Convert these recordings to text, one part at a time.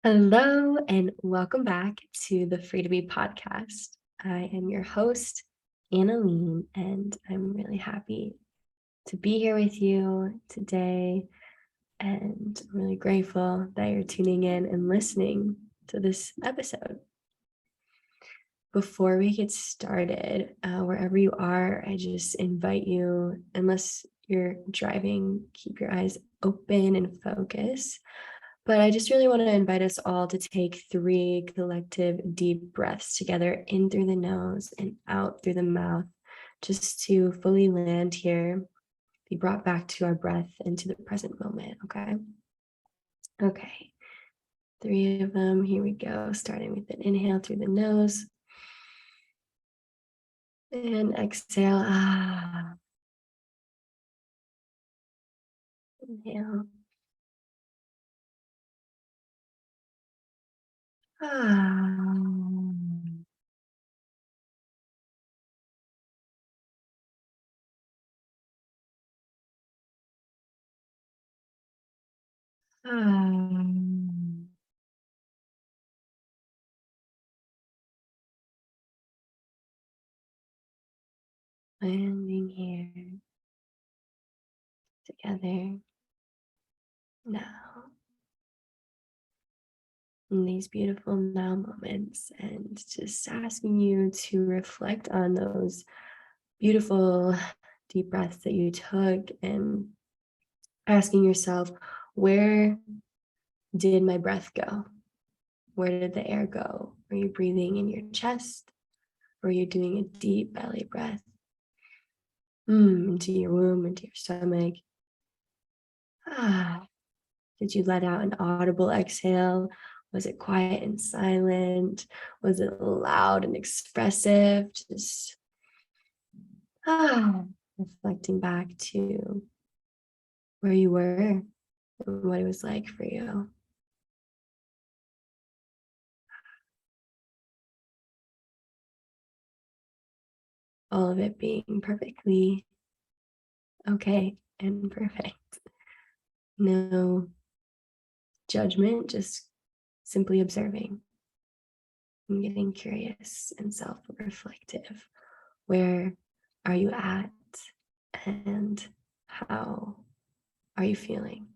Hello, and welcome back to the Free to Be podcast. I am your host, Annaline, and I'm really happy to be here with you today. And I'm really grateful that you're tuning in and listening to this episode. Before we get started, wherever you are, I just invite you, unless you're driving, keep your eyes open and focus. But I just really want to invite us all to take 3 collective deep breaths together, in through the nose and out through the mouth, just to fully land here, be brought back to our breath into the present moment. Okay. Okay. 3 of them. Here we go. Starting with an inhale through the nose and exhale. Inhale. Ah. Ah. Landing here together now. In these beautiful now moments, and just asking you to reflect on those beautiful deep breaths that you took and asking yourself, where did my breath go? Where did the air go? Are you breathing in your chest? Or are you doing a deep belly breath into your womb, into your stomach? Did you let out an audible exhale? Was it quiet and silent? Was it loud and expressive? Just reflecting back to where you were and what it was like for you. All of it being perfectly okay and perfect. No judgment, just simply observing and getting curious and self-reflective. Where are you at and how are you feeling?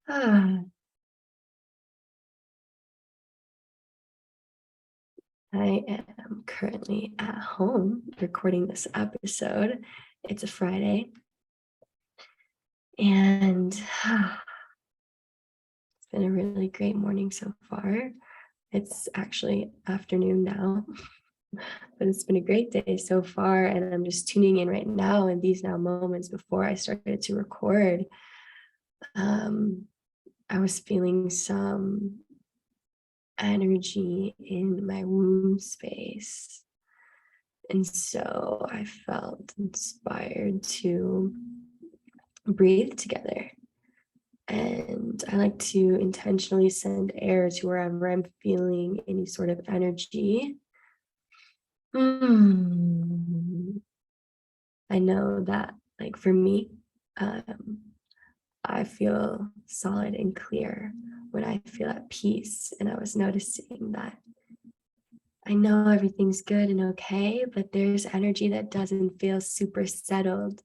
Ah, I am currently at home recording this episode. It's a Friday, and it's been a really great morning so far. It's actually afternoon now, but it's been a great day so far. And I'm just tuning in right now in these now moments before I started to record. I was feeling some energy in my womb space. And so I felt inspired to breathe together. And I like to intentionally send air to wherever I'm feeling any sort of energy. I know that, like for me, I feel solid and clear when I feel at peace. And I was noticing that I know everything's good and okay, but there's energy that doesn't feel super settled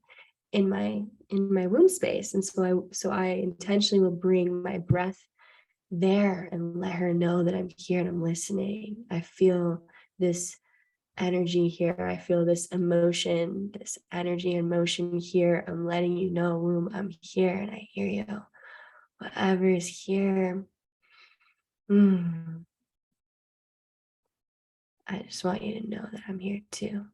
in my womb space. And so I intentionally will bring my breath there and let her know that I'm here and I'm listening. I feel this energy here. I feel this emotion, this energy and motion here. I'm letting you know, womb, I'm here and I hear you. Whatever is here, I just want you to know that I'm here too.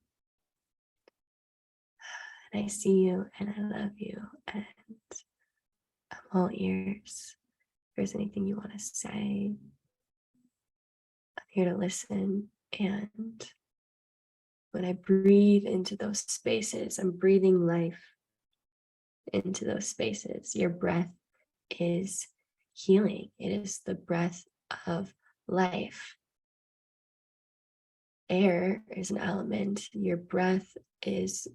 And I see you and I love you and I'm all ears. If there's anything you want to say, I'm here to listen. And when I breathe into those spaces, I'm breathing life into those spaces. Your breath is healing, it is the breath of life. Air is an element. Your breath is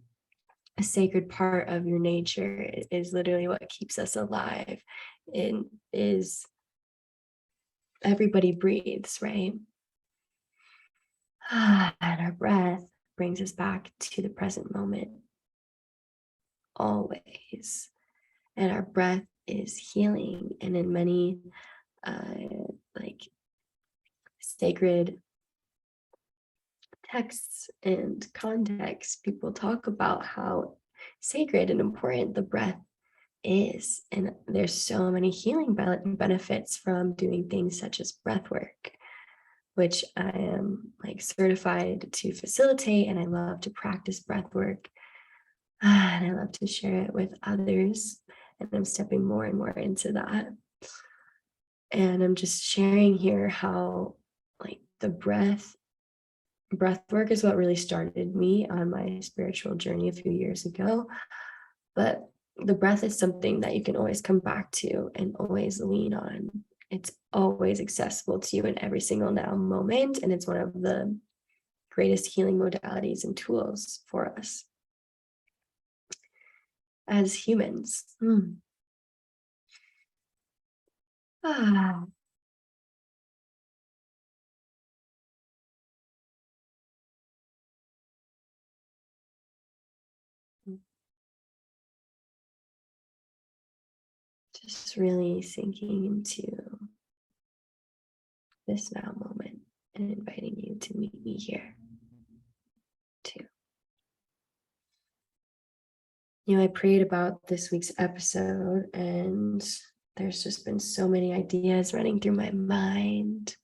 a sacred part of your nature. It is literally what keeps us alive. It is everybody breathes, right? And our breath brings us back to the present moment, always. And our breath is healing. And in many like sacred texts and contexts, people talk about how sacred and important the breath is. And there's so many healing benefits from doing things such as breath work, which I am like certified to facilitate, and I love to practice breath work. And I love to share it with others. And I'm stepping more and more into that. And I'm just sharing here how like the breath work is what really started me on my spiritual journey a few years ago. But the breath is something that you can always come back to and always lean on. It's always accessible to you in every single now moment. And it's one of the greatest healing modalities and tools for us as humans. Ah. Just really sinking into this now moment and inviting you to meet me here too. I prayed about this week's episode, and there's just been so many ideas running through my mind,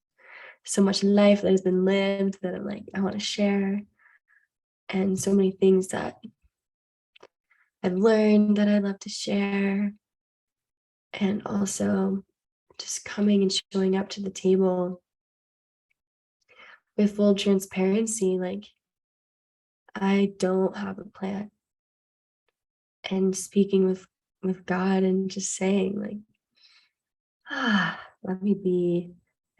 so much life that has been lived that I'm like, I want to share, and so many things that I've learned that I love to share, and also just coming and showing up to the table with full transparency. Like, I don't have a plan, and speaking with God and just saying like, let me be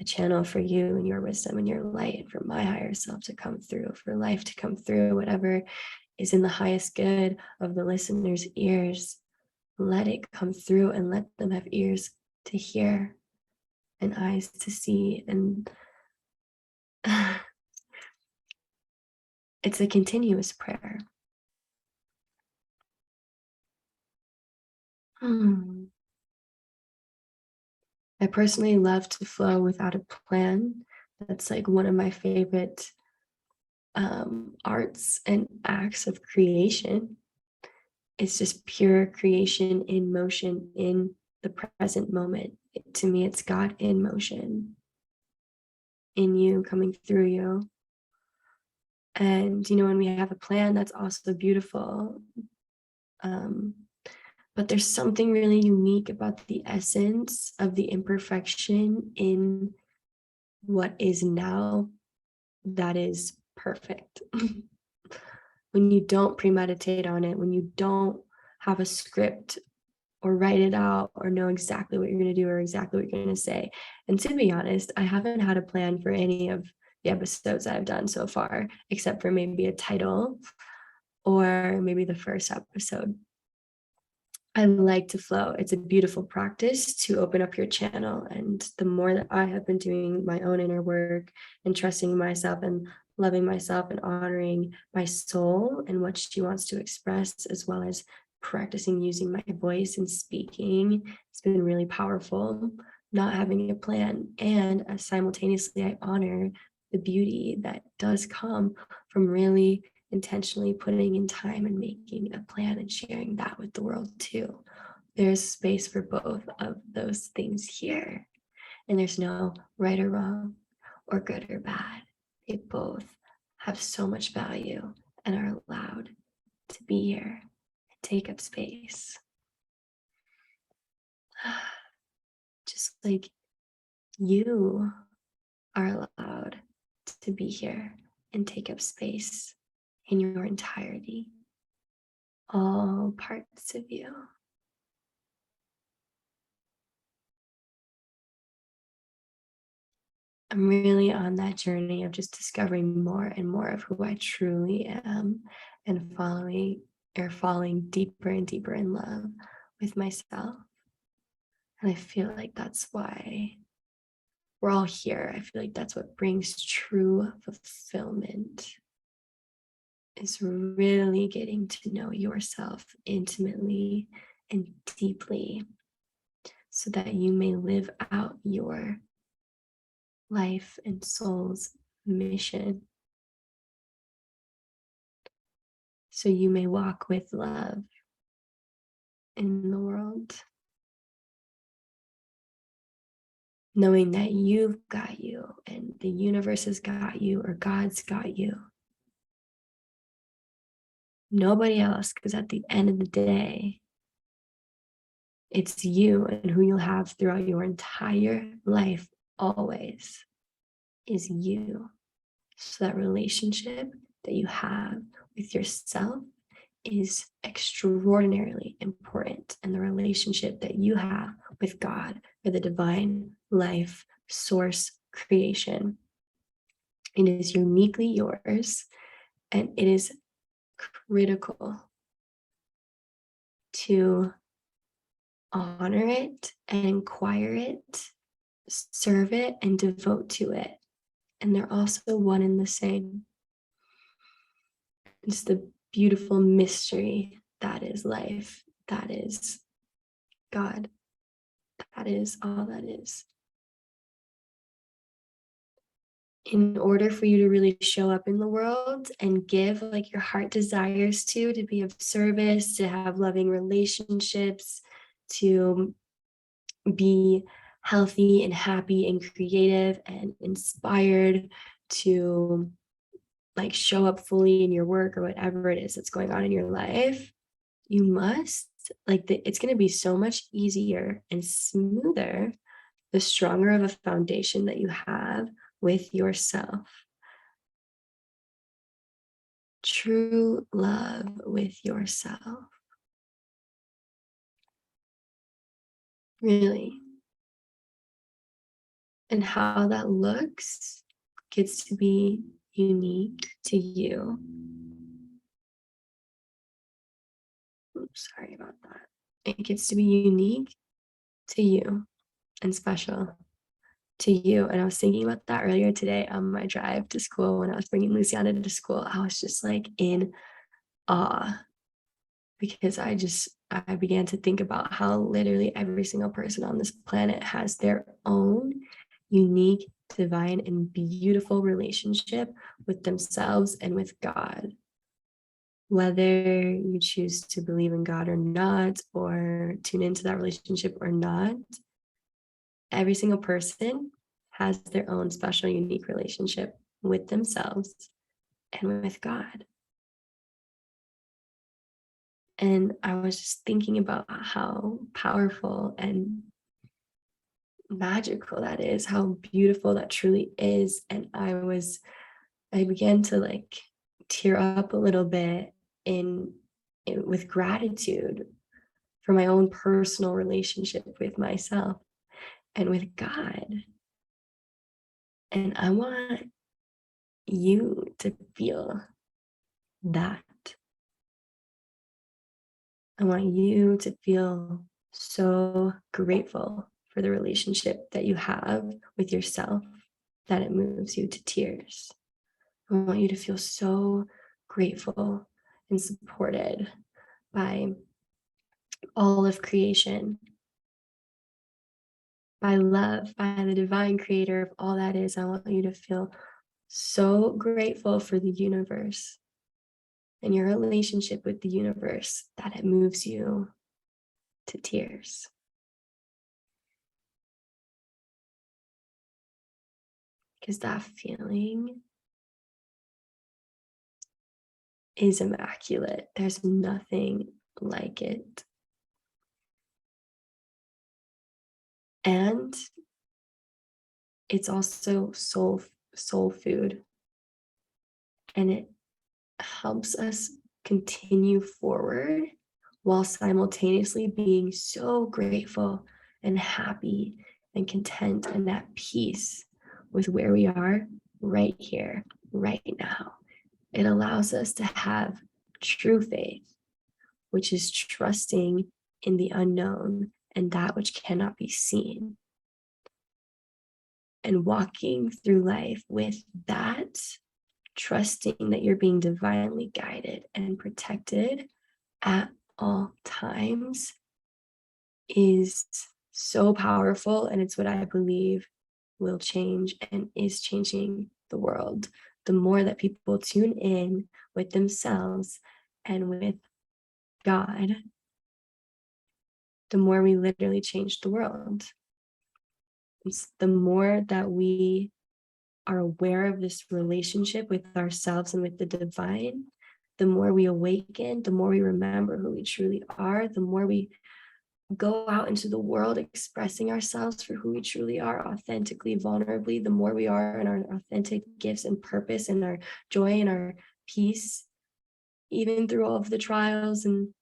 a channel for you and your wisdom and your light, and for my higher self to come through, for life to come through, whatever is in the highest good of the listener's ears. Let it come through, and let them have ears to hear and eyes to see. And it's a continuous prayer. I personally love to flow without a plan. That's like one of my favorite arts and acts of creation. It's just pure creation in motion in the present moment. To me, it's God in motion, in you, coming through you. And, when we have a plan, that's also beautiful. But there's something really unique about the essence of the imperfection in what is now that is perfect. When you don't premeditate on it, when you don't have a script or write it out or know exactly what you're going to do or exactly what you're going to say. And to be honest, I haven't had a plan for any of the episodes that I've done so far, except for maybe a title or maybe the first episode. I like to flow. It's a beautiful practice to open up your channel. And the more that I have been doing my own inner work and trusting myself and loving myself and honoring my soul and what she wants to express, as well as practicing using my voice and speaking, it's been really powerful, not having a plan. And simultaneously, I honor the beauty that does come from really intentionally putting in time and making a plan and sharing that with the world too. There's space for both of those things here. And there's no right or wrong or good or bad. They both have so much value and are allowed to be here and take up space. Just like you are allowed to be here and take up space in your entirety, all parts of you. I'm really on that journey of just discovering more and more of who I truly am and following or falling deeper and deeper in love with myself. And I feel like that's why we're all here. I feel like that's what brings true fulfillment, is really getting to know yourself intimately and deeply so that you may live out your life and soul's mission. So you may walk with love in the world, knowing that you've got you and the universe has got you, or God's got you. Nobody else, because at the end of the day, it's you, and who you'll have throughout your entire life always is you. So that relationship that you have with yourself is extraordinarily important. And the relationship that you have with God, or the divine life source creation, it is uniquely yours, and it is critical to honor it and inquire it, serve it, and devote to it. And they're also one and the same. It's the beautiful mystery that is life, that is God, that is all that is. In order for you to really show up in the world and give like your heart desires to be of service, to have loving relationships, to be healthy and happy and creative and inspired, to like show up fully in your work or whatever it is that's going on in your life, you must it's going to be so much easier and smoother the stronger of a foundation that you have with yourself. True love with yourself. Really. And how that looks gets to be unique to you. Oops, sorry about that. It gets to be unique to you and special to you. And I was thinking about that earlier today on my drive to school when I was bringing Luciana to school. I was just like in awe, because I began to think about how literally every single person on this planet has their own unique, divine, and beautiful relationship with themselves and with God. Whether you choose to believe in God or not, or tune into that relationship or not, every single person has their own special, unique relationship with themselves and with God. And I was just thinking about how powerful and magical that is, how beautiful that truly is. And I began to like tear up a little bit with gratitude for my own personal relationship with myself and with God. And I want you to feel that. I want you to feel so grateful for the relationship that you have with yourself that it moves you to tears. I want you to feel so grateful and supported by all of creation, by love, by the divine creator of all that is. I want you to feel so grateful for the universe and your relationship with the universe that it moves you to tears. Because that feeling is immaculate. There's nothing like it. And it's also soul food. And it helps us continue forward while simultaneously being so grateful and happy and content and at peace with where we are right here, right now. It allows us to have true faith which is trusting in the unknown and that which cannot be seen. And walking through life with that, trusting that you're being divinely guided and protected at all times is so powerful. And it's what I believe will change and is changing the world. The more that people tune in with themselves and with God, the more we literally change the world. It's the more that we are aware of this relationship with ourselves and with the divine, the more we awaken, the more we remember who we truly are, the more we go out into the world expressing ourselves for who we truly are, authentically, vulnerably, the more we are in our authentic gifts and purpose and our joy and our peace, even through all of the trials and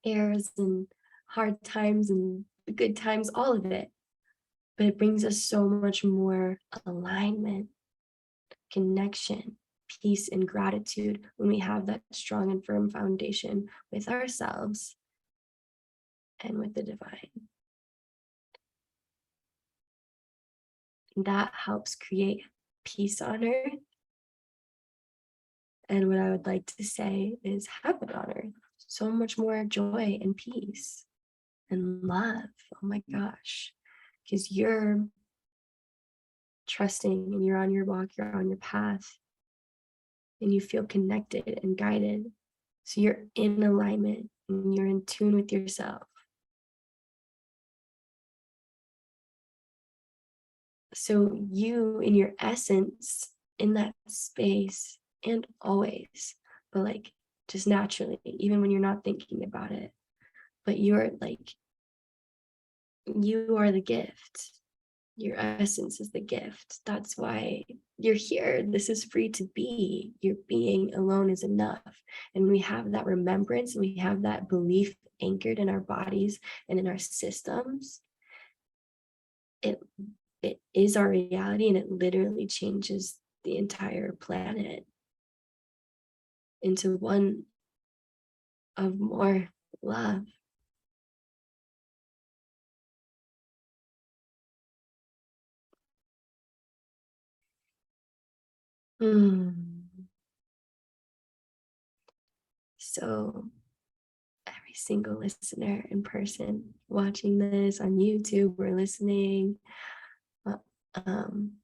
errors and hard times and the good times, all of it. But it brings us so much more alignment, connection, peace, and gratitude when we have that strong and firm foundation with ourselves and with the divine. That helps create peace on earth. And what I would like to say is heaven on earth. So much more joy and peace and love. Oh my gosh. Because you're trusting and you're on your walk, you're on your path, and you feel connected and guided. So you're in alignment and you're in tune with yourself. So you, in your essence, in that space, and always, but like just naturally, even when you're not thinking about it, but you're like, you are the gift. Your essence is the gift. That's why you're here. This is free to be. Your being alone is enough. And we have that remembrance, and we have that belief anchored in our bodies and in our systems. It is our reality, and it literally changes the entire planet into one of more love. Mm. So every single listener in person watching this on YouTube or listening uh, um,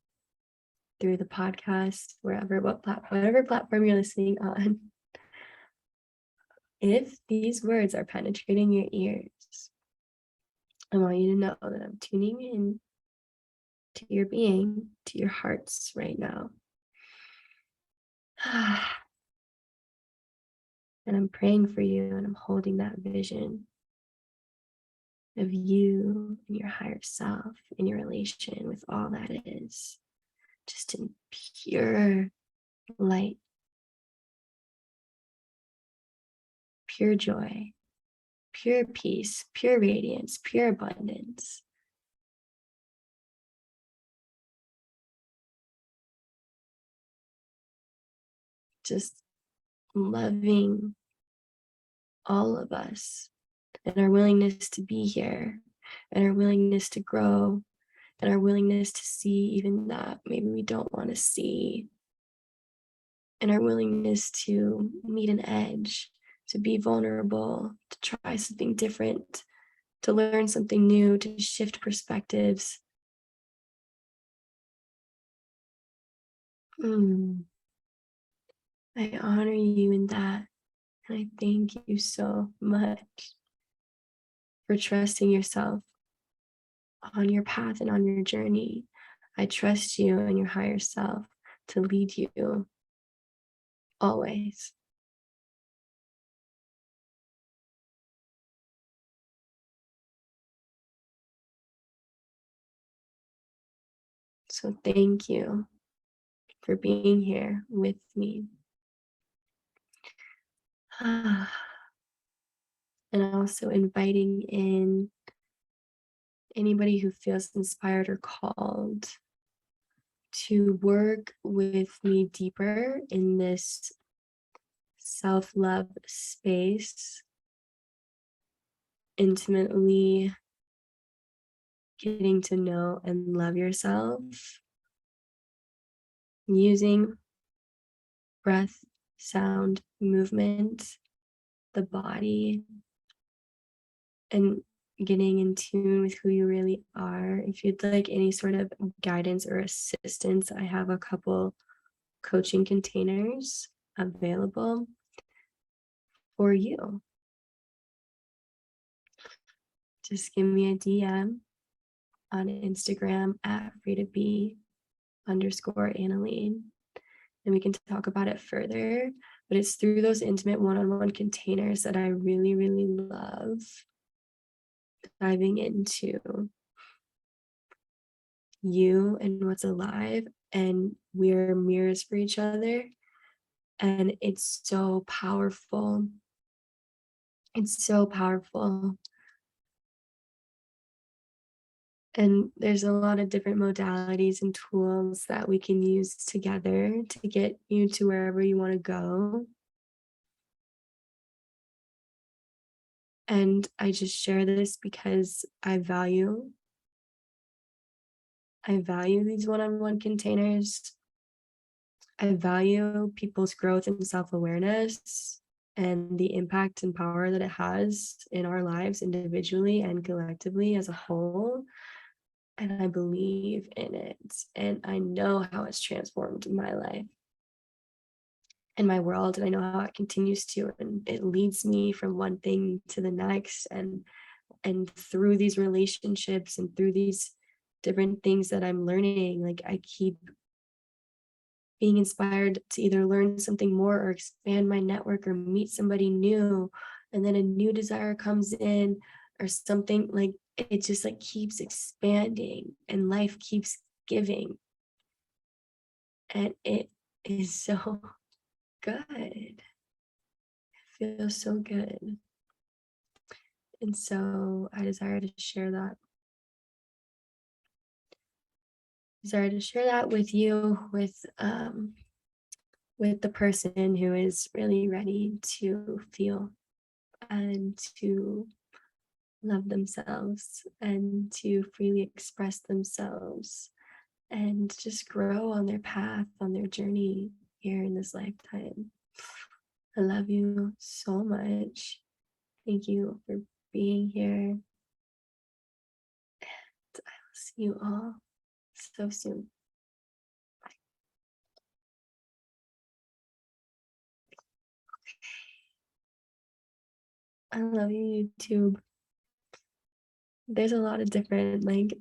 through the podcast, wherever, whatever platform you're listening on, if these words are penetrating your ears, I want you to know that I'm tuning in to your being, to your hearts right now. And I'm praying for you, and I'm holding that vision of you and your higher self in your relation with all that is, just in pure light, pure joy, pure peace, pure radiance, pure abundance. Just loving all of us and our willingness to be here and our willingness to grow and our willingness to see even that maybe we don't want to see, and our willingness to meet an edge, to be vulnerable, to try something different, to learn something new, to shift perspectives. Mm. I honor you in that. And I thank you so much for trusting yourself on your path and on your journey. I trust you and your higher self to lead you always. So thank you for being here with me. And also inviting in anybody who feels inspired or called to work with me deeper in this self-love space intimately getting to know and love yourself using breath, sound, movement, the body, and getting in tune with who you really are. If you'd like any sort of guidance or assistance, I have a couple coaching containers available for you. Just give me a DM on Instagram at free2be_Analine, and we can talk about it further. But it's through those intimate one-on-one containers that I really, really love diving into you and what's alive. And we're mirrors for each other. And it's so powerful. It's so powerful. And there's a lot of different modalities and tools that we can use together to get you to wherever you want to go. And I just share this because I value these one-on-one containers. I value people's growth and self-awareness and the impact and power that it has in our lives individually and collectively as a whole. And I believe in it. And I know how it's transformed my life and my world. And I know how it continues to. And it leads me from one thing to the next. And through these relationships and through these different things that I'm learning, like I keep being inspired to either learn something more or expand my network or meet somebody new. And then a new desire comes in or something, like it just like keeps expanding and life keeps giving. And it is so good. It feels so good. And so I desire to share that. Desire to share that with you, with the person who is really ready to feel and to love themselves and to freely express themselves and just grow on their path, on their journey here in this lifetime. I love you so much. Thank you for being here. And I will see you all so soon. I love you, YouTube. There's a lot of different like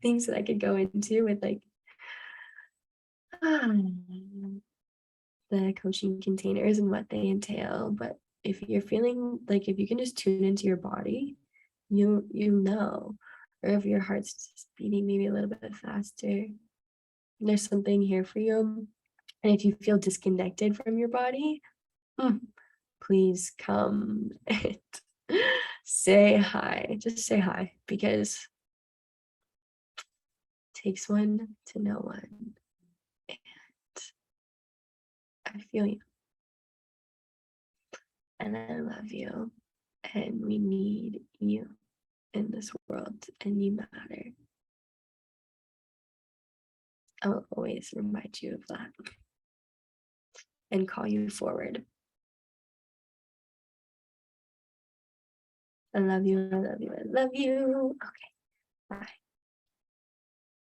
things that I could go into with like the coaching containers and what they entail. But if you're feeling like, if you can just tune into your body, you know, or if your heart's just beating maybe a little bit faster, there's something here for you. And if you feel disconnected from your body, please come and say hi. Just say hi, because it takes one to know one. And I feel you. And I love you. And we need you in this world, and you matter. I will always remind you of that and call you forward. I love you. I love you. I love you. Okay. Bye.